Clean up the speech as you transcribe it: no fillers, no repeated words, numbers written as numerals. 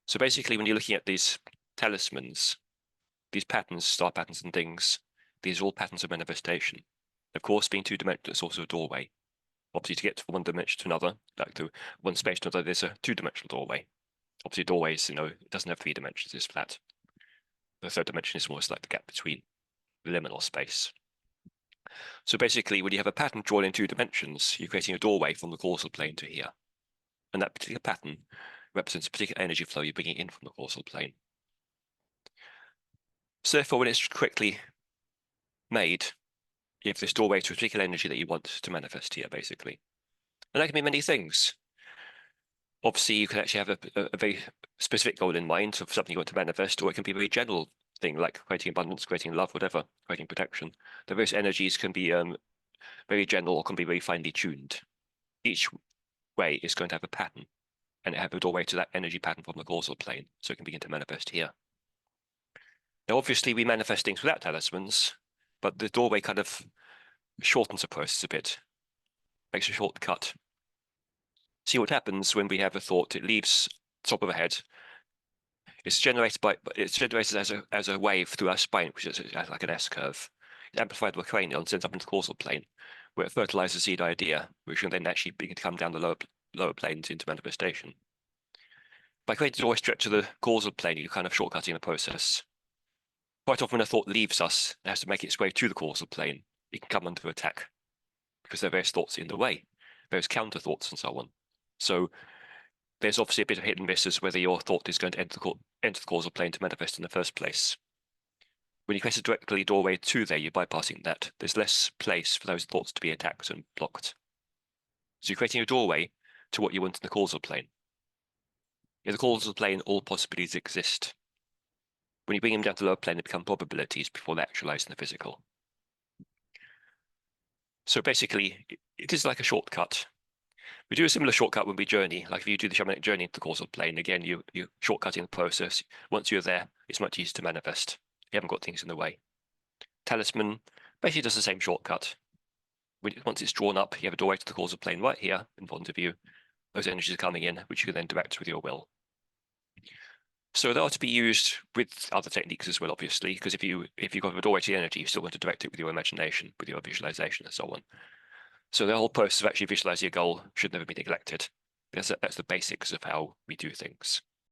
So basically, when you're looking at these talismans, these patterns, star patterns and things, these are all patterns of manifestation. Of course, being two-dimensional, it's also a doorway. Obviously, to get from one dimension to another, like to one space to another, there's a two-dimensional doorway. Obviously, doorways, it doesn't have 3 dimensions, it's flat. The third dimension is almost like the gap between the liminal space. So basically, when you have a pattern drawn in 2 dimensions, you're creating a doorway from the causal plane to here. And that particular pattern represents a particular energy flow you're bringing in from the causal plane. So therefore, when it's correctly made, you have this doorway to a particular energy that you want to manifest here, basically. And that can be many things. Obviously, you can actually have a very specific goal in mind of something you want to manifest, or it can be a very general thing like creating abundance, creating love, whatever, creating protection. The various energies can be very general or can be very finely tuned. Each way is going to have a pattern, and it have a doorway to that energy pattern from the causal plane, so it can begin to manifest here. Now, obviously, we manifest things without talismans, but the doorway kind of shortens the process a bit, makes a shortcut. See what happens when we have a thought, it leaves the top of the head. It's generated as a wave through our spine, which is like an S-curve. It's amplified by the cranial and sends up into the causal plane, where it fertilizes the seed idea, which can then actually begin to come down the lower planes into manifestation. By creating a doorway stretch to the causal plane, you're kind of shortcutting the process. Quite often when a thought leaves us, it has to make its way to the causal plane. It can come under attack because there are various thoughts in the way, various counter thoughts and so on. So there's obviously a bit of hit and miss as whether your thought is going to enter the causal plane to manifest in the first place. When you create a directly doorway to there, you're bypassing that. There's less place for those thoughts to be attacked and blocked. So you're creating a doorway to what you want in the causal plane. In the causal plane, all possibilities exist. When you bring them down to the lower plane, they become probabilities before they actualize in the physical. So basically, it is like a shortcut. We do a similar shortcut when we journey. Like if you do the shamanic journey into the causal plane, again, you're shortcutting the process. Once you're there, it's much easier to manifest. You haven't got things in the way. Talisman basically does the same shortcut. Once it's drawn up, you have a doorway to the causal plane right here in front of you. Those energies are coming in, which you can then direct with your will. So they are to be used with other techniques as well, obviously, because if you've got a doorway to the energy, you still want to direct it with your imagination, with your visualization and so on. So the whole process of actually visualizing a goal should never be neglected. That's the basics of how we do things.